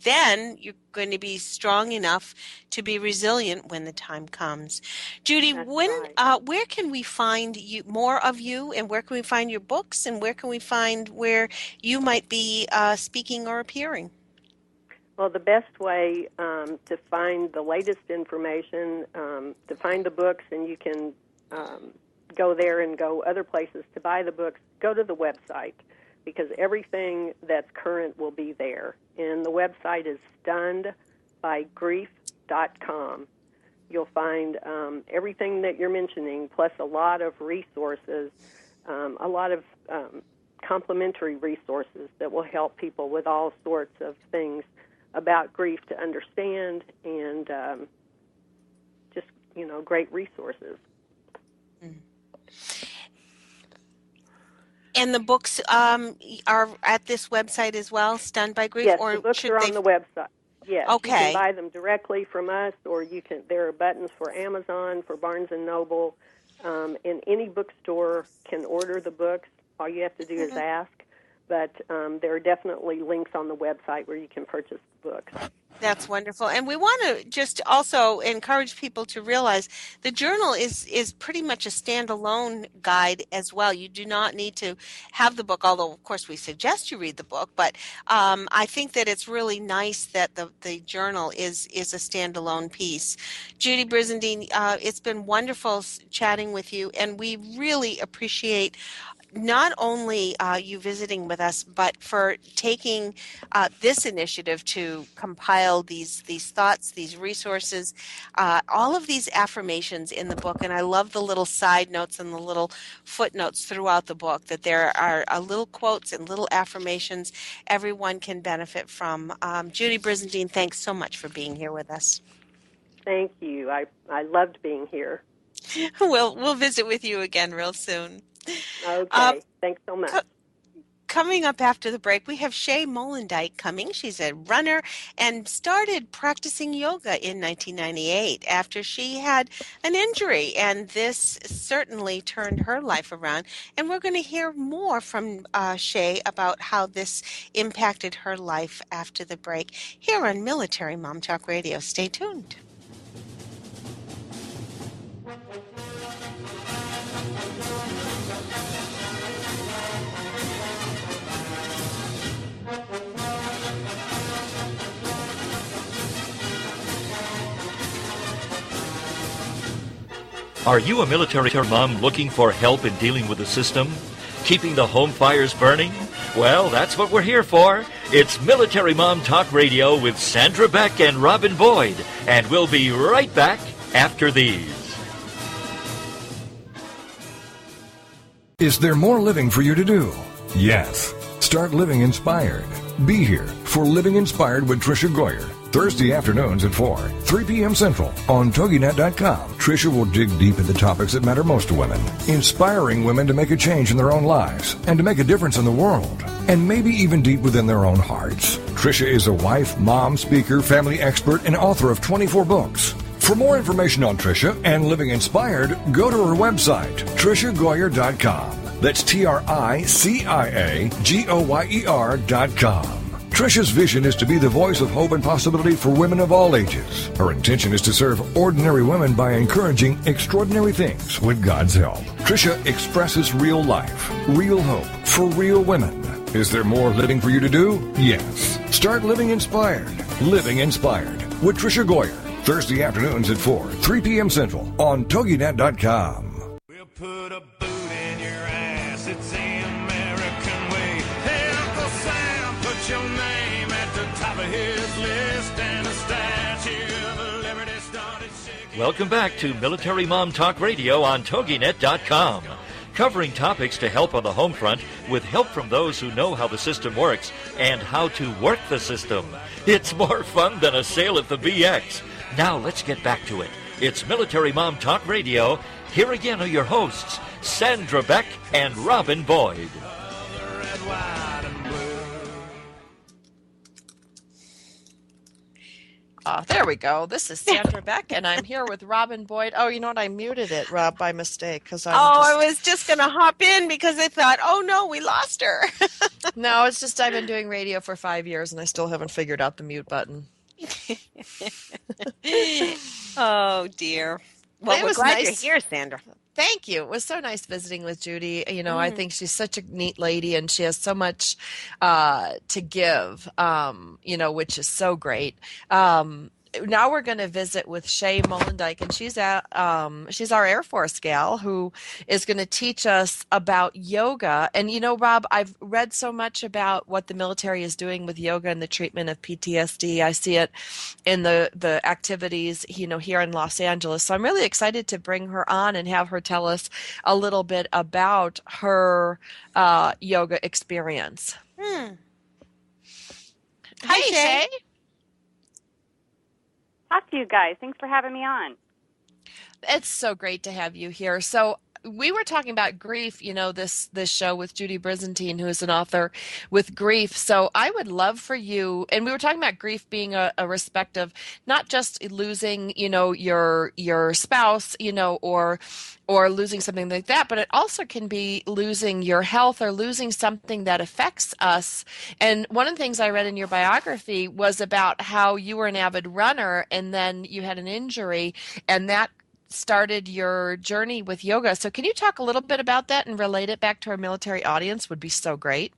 Speaker 3: going to be strong enough to be resilient when the time comes. Judy,
Speaker 7: That's
Speaker 3: when
Speaker 7: right.
Speaker 3: where can we find you, more of you, and where can we find your books, and where can we find where you might be speaking or appearing?
Speaker 7: Well, the best way to find the latest information, to find the books, and you can go there and go other places to buy the books, go to the website, because everything that's current will be there. And the website is stunnedbygrief.com. You'll find everything that you're mentioning, plus a lot of resources, a lot of complimentary resources that will help people with all sorts of things about grief to understand, and just, great resources.
Speaker 3: And the books are at this website as well, Stunned by Grief?
Speaker 7: Yes,
Speaker 3: or
Speaker 7: the books
Speaker 3: should
Speaker 7: are
Speaker 3: they...
Speaker 7: on the website. Yes,
Speaker 3: Okay.
Speaker 7: You can buy them directly from us, or there are buttons for Amazon, for Barnes & Noble, and any bookstore can order the books. All you have to do is ask. But there are definitely links on the website where you can purchase the books.
Speaker 3: That's wonderful. And we want to just also encourage people to realize the journal is pretty much a standalone guide as well. You do not need to have the book, although, of course, we suggest you read the book. But I think that it's really nice that the journal is a standalone piece. Judy Brizendine, it's been wonderful chatting with you, and we really appreciate not only you visiting with us, but for taking this initiative to compile these thoughts, these resources, all of these affirmations in the book. And I love the little side notes and the little footnotes throughout the book, that there are little quotes and little affirmations everyone can benefit from. Judy Brizendine, thanks so much for being here with us.
Speaker 7: Thank you. I loved being here.
Speaker 3: We'll visit with you again real soon.
Speaker 7: Okay. Thanks so much.
Speaker 3: Coming up after the break, we have Shay Molendijk coming. She's a runner and started practicing yoga in 1998 after she had an injury, and this certainly turned her life around. And we're going to hear more from Shay about how this impacted her life after the break here on Military Mom Talk Radio. Stay tuned.
Speaker 1: Are you a military mom looking for help in dealing with the system? Keeping the home fires burning? Well, that's what we're here for. It's Military Mom Talk Radio with Sandra Beck and Robin Boyd, and we'll be right back after these.
Speaker 5: Is there more living for you to do? Yes. Start living inspired. Be here for Living Inspired with Tricia Goyer, Thursday afternoons at 4, 3 p.m. Central on TogiNet.com. Tricia will dig deep into topics that matter most to women, inspiring women to make a change in their own lives and to make a difference in the world, and maybe even deep within their own hearts. Tricia is a wife, mom, speaker, family expert, and author of 24 books. For more information on Tricia and Living Inspired, go to her website, TriciaGoyer.com. That's TriciaGoyer.com. Tricia's vision is to be the voice of hope and possibility for women of all ages. Her intention is to serve ordinary women by encouraging extraordinary things with God's help. Tricia expresses real life, real hope for real women. Is there more living for you to do? Yes. Start living inspired. Living Inspired with Tricia Goyer. Thursday afternoons at 4, 3 p.m. Central on TogiNet.com.
Speaker 6: We'll put a boot in your ass. It's the American way. Hey, Uncle Sam, put your name at the top of his list, and the Statue of Liberty started shaking.
Speaker 1: Welcome back to Military Mom Talk Radio on TogiNet.com. Covering topics to help on the home front with help from those who know how the system works and how to work the system. It's more fun than a sale at the BX. Now let's get back to it. It's Military Mom Talk Radio. Here again are your hosts, Sandra Beck and Robin Boyd.
Speaker 6: Red, white, and blue.
Speaker 2: There we go. This is Sandra Beck, and I'm here with Robin Boyd. Oh, you know what? I muted it, Rob, by mistake.
Speaker 3: I was just going to hop in because I thought, oh, no, we lost her.
Speaker 2: No, it's just I've been doing radio for 5 years, and I still haven't figured out the mute button.
Speaker 3: Oh, dear. Well, we're glad you're here, Sandra.
Speaker 2: Thank you. It was so nice visiting with Judy. You know, I think she's such a neat lady, and she has so much to give, which is so great. Now we're going to visit with Shay Molendyke, and she's our Air Force gal who is going to teach us about yoga. And, you know, Rob, I've read so much about what the military is doing with yoga and the treatment of PTSD. I see it in the activities, you know, here in Los Angeles. So I'm really excited to bring her on and have her tell us a little bit about her yoga experience.
Speaker 3: Hi,
Speaker 2: Hey, Shay.
Speaker 9: Talk to you guys. Thanks for having me on.
Speaker 2: It's so great to have you here. So we were talking about grief, you know, this show with Judy Brizendine, who is an author with grief. So I would love for you, and we were talking about grief being a respect of not just losing, you know, your spouse, you know, or losing something like that, but it also can be losing your health or losing something that affects us. And one of the things I read in your biography was about how you were an avid runner and then you had an injury, and that started your journey with yoga. So can you talk a little bit about that and relate it back to our military audience? Would be so great.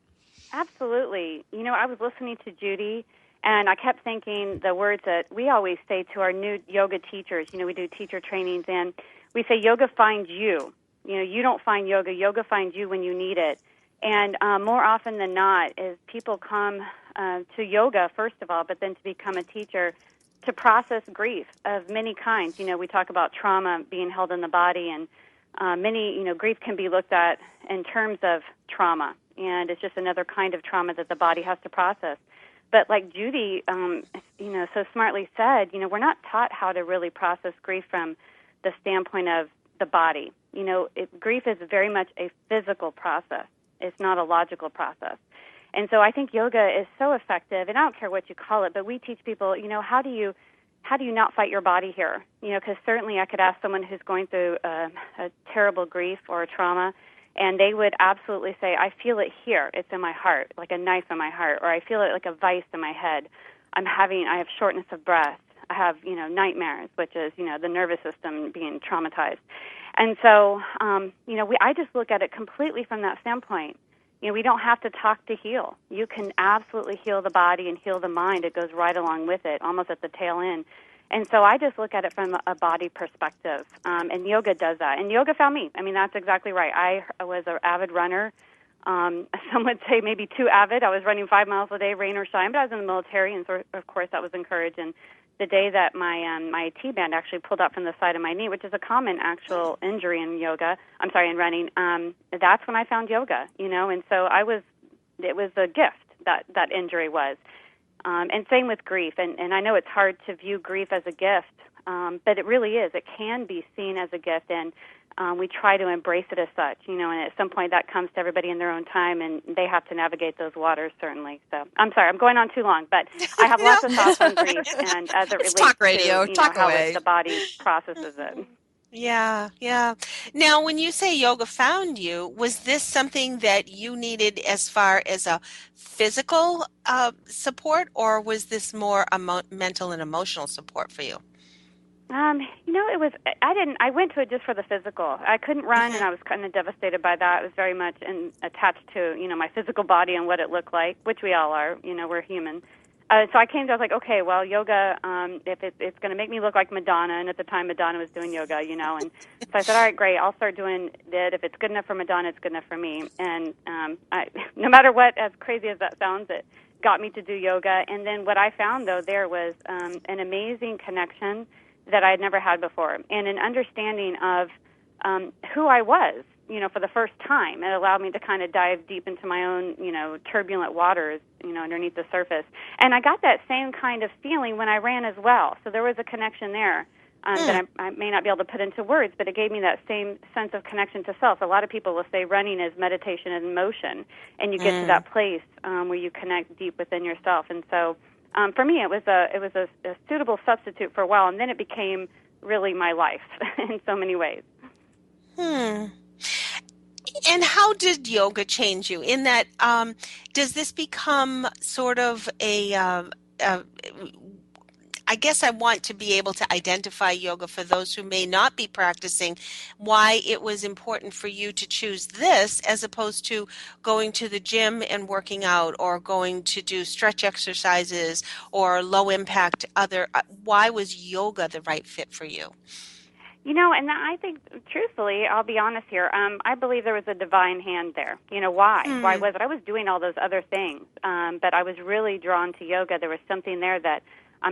Speaker 9: Absolutely. You know, I was listening to Judy, and I kept thinking the words that we always say to our new yoga teachers. You know, we do teacher trainings, and we say yoga finds you. You know, you don't find yoga. Yoga finds you when you need it. And more often than not, is people come to yoga, first of all, but then to become a teacher to process grief of many kinds. You know, we talk about trauma being held in the body, and grief can be looked at in terms of trauma, and it's just another kind of trauma that the body has to process. But like Judy, so smartly said, you know, we're not taught how to really process grief from the standpoint of the body. You know, grief is very much a physical process. It's not a logical process. And so I think yoga is so effective, and I don't care what you call it, but we teach people, you know, how do you not fight your body here? You know, because certainly I could ask someone who's going through a terrible grief or a trauma, and they would absolutely say, I feel it here. It's in my heart, like a knife in my heart, or I feel it like a vice in my head. I have shortness of breath. I have, you know, nightmares, which is, you know, the nervous system being traumatized. And so, I just look at it completely from that standpoint. You know, we don't have to talk to heal. You can absolutely heal the body and heal the mind. It goes right along with it, almost at the tail end. And so I just look at it from a body perspective, and yoga does that. And yoga found me. I mean, that's exactly right. I was an avid runner. Some would say maybe too avid. I was running 5 miles a day, rain or shine, but I was in the military, and so, of course, that was encouraged. And the day that my T-band actually pulled out from the side of my knee, which is a common actual injury in in running, that's when I found yoga, you know, and so it was a gift that injury was. And same with grief, and I know it's hard to view grief as a gift, but it really is. It can be seen as a gift, and we try to embrace it as such, you know, and at some point that comes to everybody in their own time, and they have to navigate those waters, certainly. So I'm sorry, I'm going on too long, but I have lots of thoughts on grief, and as it relates
Speaker 2: talk radio,
Speaker 9: to
Speaker 2: talk
Speaker 9: how
Speaker 2: away.
Speaker 9: the body processes it.
Speaker 3: Yeah, yeah. Now, when you say yoga found you, was this something that you needed as far as a physical support, or was this more mental and emotional support for you?
Speaker 9: It was. I went to it just for the physical. I couldn't run, and I was kind of devastated by that. It was very much attached to, you know, my physical body and what it looked like, which we all are. You know, we're human. So I was like, okay, well, yoga, if it's going to make me look like Madonna, and at the time Madonna was doing yoga, you know, and so I said, all right, great, I'll start doing it. If it's good enough for Madonna, it's good enough for me. And no matter what, as crazy as that sounds, it got me to do yoga. And then what I found, though, there was an amazing connection that I had never had before, and an understanding of who I was, you know, for the first time. It allowed me to kind of dive deep into my own, you know, turbulent waters, you know, underneath the surface. And I got that same kind of feeling when I ran as well. So there was a connection there. that I may not be able to put into words, but it gave me that same sense of connection to self. A lot of people will say running is meditation in motion, and you get to that place where you connect deep within yourself. And so for me, it was a suitable substitute for a while, and then it became really my life in so many ways.
Speaker 3: And how did yoga change you? In that, does this become sort of I guess I want to be able to identify yoga for those who may not be practicing, why it was important for you to choose this as opposed to going to the gym and working out or going to do stretch exercises or low impact why was yoga the right fit for you?
Speaker 9: You know, and I think, truthfully, I'll be honest here, I believe there was a divine hand there. You know, why? Why was it? I was doing all those other things, but I was really drawn to yoga. There was something there that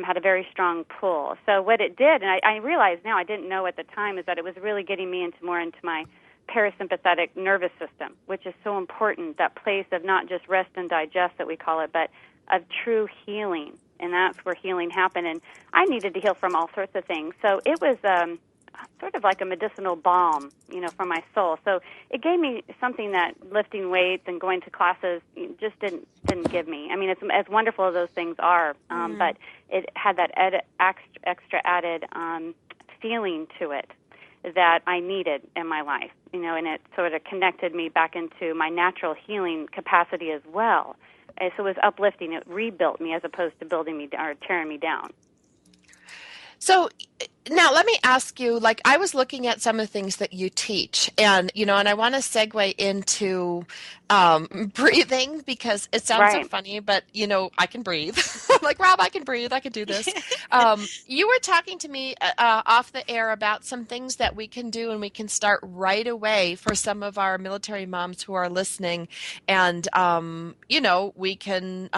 Speaker 9: had a very strong pull. So what it did, and I realize now, I didn't know at the time, is that it was really getting me into my parasympathetic nervous system, which is so important, that place of not just rest and digest that we call it, but of true healing. And that's where healing happened. And I needed to heal from all sorts of things. So it was sort of like a medicinal balm, you know, for my soul. So it gave me something that lifting weights and going to classes just didn't give me. I mean, it's as wonderful as those things are, but it had that extra added feeling to it that I needed in my life, you know, and it sort of connected me back into my natural healing capacity as well. And so it was uplifting. It rebuilt me as opposed to building me or tearing me down.
Speaker 2: So now let me ask you, like, I was looking at some of the things that you teach, and, you know, and I want to segue into breathing, because it sounds so funny, but, you know, I can breathe. I'm like, Rob, I can breathe. I can do this. You were talking to me off the air about some things that we can do, and we can start right away for some of our military moms who are listening. And, you know, we can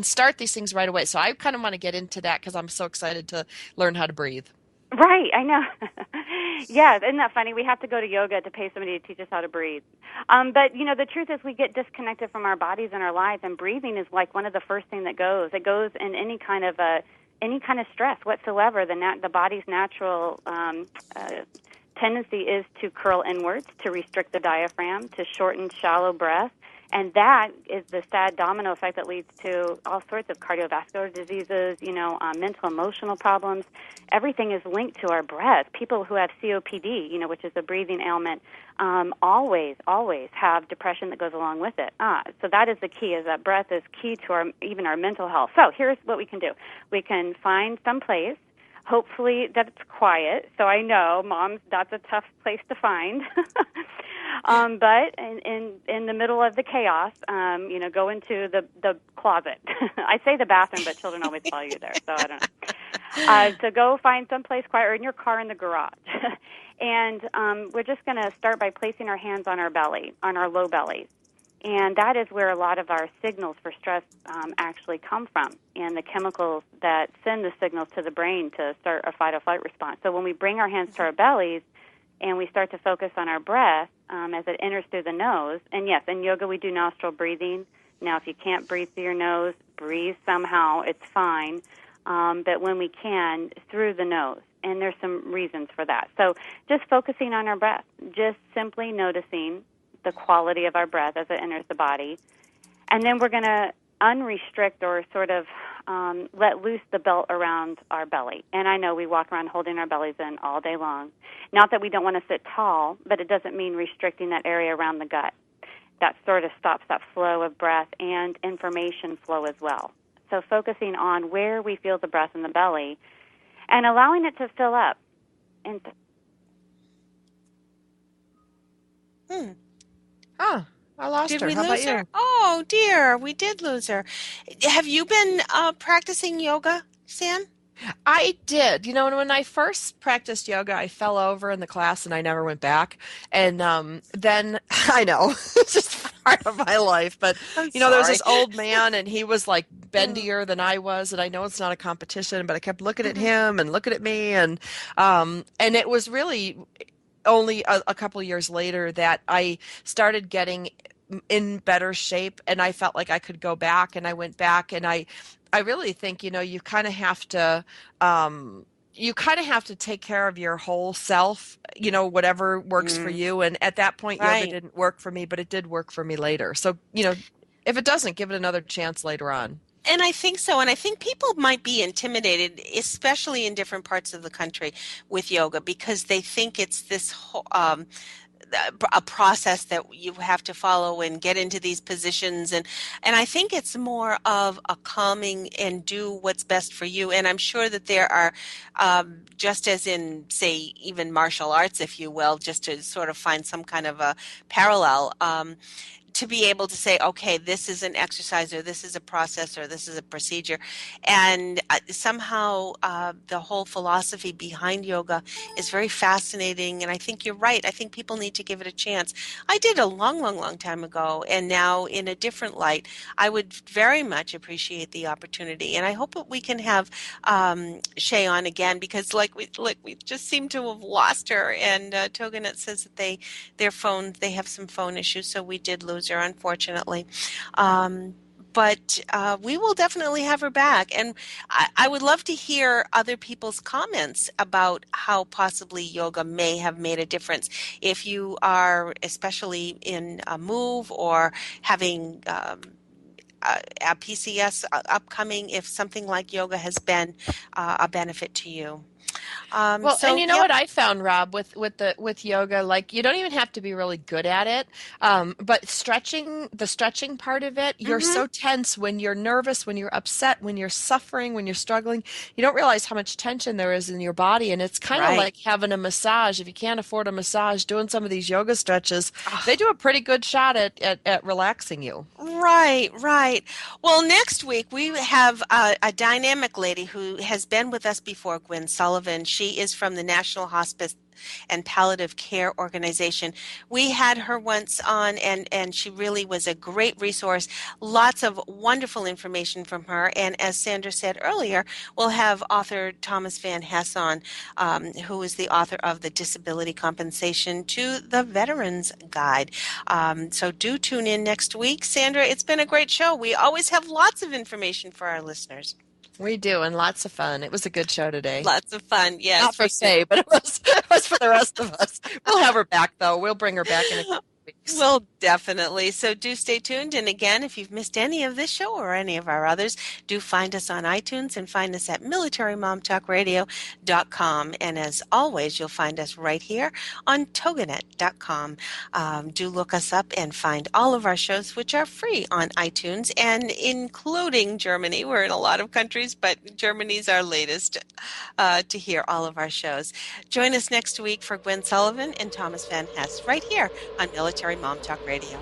Speaker 2: start these things right away. So I kind of want to get into that because I'm so excited to learn how to breathe.
Speaker 9: Right, I know. Yeah, isn't that funny? We have to go to yoga to pay somebody to teach us how to breathe. But, you know, the truth is we get disconnected from our bodies and our lives, and breathing is like one of the first thing that goes. It goes in any kind of stress whatsoever. The body's natural tendency is to curl inwards, to restrict the diaphragm, to shorten shallow breath. And that is the sad domino effect that leads to all sorts of cardiovascular diseases, you know, mental, emotional problems. Everything is linked to our breath. People who have COPD, you know, which is a breathing ailment, always have depression that goes along with it. So that is the key, is that breath is key to even our mental health. So here's what we can do. We can find some place, hopefully that it's quiet. So I know, moms, that's a tough place to find. But in the middle of the chaos, you know, go into the closet. I say the bathroom, but children always follow you there, so I don't know. So go find someplace quiet, or in your car in the garage. And we're just going to start by placing our hands on our belly, on our low bellies. And that is where a lot of our signals for stress actually come from, and the chemicals that send the signals to the brain to start a fight or flight response. So when we bring our hands to our bellies and we start to focus on our breath as it enters through the nose, and yes, in yoga we do nostril breathing. Now, if you can't breathe through your nose, breathe somehow, it's fine. But when we can, through the nose. And there's some reasons for that. So just focusing on our breath, just simply noticing the quality of our breath as it enters the body. And then we're going to unrestrict, or sort of let loose the belt around our belly. And I know we walk around holding our bellies in all day long. Not that we don't want to sit tall, but it doesn't mean restricting that area around the gut. That sort of stops that flow of breath and information flow as well. So focusing on where we feel the breath in the belly and allowing it to fill up. And
Speaker 2: I lost
Speaker 3: Did
Speaker 2: her.
Speaker 3: we
Speaker 2: How
Speaker 3: lose
Speaker 2: about
Speaker 3: her?
Speaker 2: you?
Speaker 3: Oh, dear, we did lose her. Have you been practicing yoga, Sam?
Speaker 2: I did. You know, when I first practiced yoga, I fell over in the class and I never went back. And then, I know, it's just part of my life. But, you know, there was this old man, and he was like bendier than I was. And I know it's not a competition, but I kept looking at him and looking at me. And it was really only a couple of years later that I started getting in better shape, and I felt like I could go back, and I went back, and I really think, you know, you kind of have to, you kind of have to take care of your whole self, whatever works for you. And at that point, yoga
Speaker 3: Right.
Speaker 2: didn't work for me, but it did work for me later. So, if it doesn't, give it another chance later on.
Speaker 3: And I think so. And I think people might be intimidated, especially in different parts of the country, with yoga because they think it's this a process that you have to follow and get into these positions, and I think it's more of a calming and do what's best for you. And I'm sure that there are just as in, say, even martial arts, if you will, just to sort of find some kind of a parallel, to be able to say, okay, this is an exercise or this is a process or this is a procedure. And somehow the whole philosophy behind yoga is very fascinating. And I think you're right. I think people need to give it a chance. I did a long, long, long time ago. And now in a different light, I would very much appreciate the opportunity. And I hope that we can have Shay on again because like we just seem to have lost her. And Toganet says that they have some phone issues. So we did lose her, unfortunately. But we will definitely have her back. And I would love to hear other people's comments about how possibly yoga may have made a difference. If you are especially in a move or having a PCS upcoming, if something like yoga has been a benefit to you.
Speaker 2: Well,
Speaker 3: So,
Speaker 2: and you know
Speaker 3: yep.
Speaker 2: what I found, Rob, with yoga, like you don't even have to be really good at it, but the stretching part of it, you're
Speaker 3: Mm-hmm.
Speaker 2: so tense when you're nervous, when you're upset, when you're suffering, when you're struggling, you don't realize how much tension there is in your body, and it's kind of
Speaker 3: Right.
Speaker 2: like having a massage. If you can't afford a massage, doing some of these yoga stretches, they
Speaker 3: Oh,
Speaker 2: do a pretty good shot at relaxing you.
Speaker 3: right, right. Well, next week we have a dynamic lady who has been with us before, Gwen Sullivan. She is from the National Hospice and Palliative Care Organization. We had her once on, and she really was a great resource. Lots of wonderful information from her. And as Sandra said earlier, we'll have author Thomas Van Hess on, who is the author of The Disability Compensation to the Veterans Guide. So do tune in next week. Sandra, it's been a great show. We always have lots of information for our listeners.
Speaker 2: We do, and lots of fun. It was a good show today.
Speaker 3: Lots of fun.
Speaker 2: Not
Speaker 3: Yes,
Speaker 2: for
Speaker 3: we do.
Speaker 2: Say, but it was for the rest of us. We'll have her back though. We'll bring her back in a couple of weeks.
Speaker 3: Well, definitely. So do stay tuned. And again, if you've missed any of this show or any of our others, do find us on iTunes and find us at militarymomtalkradio.com. And as always, you'll find us right here on toganet.com. Do look us up and find all of our shows, which are free on iTunes, and including Germany. We're in a lot of countries, but Germany's our latest to hear all of our shows. Join us next week for Gwen Sullivan and Thomas Van Hess right here on Military Mom Talk Radio.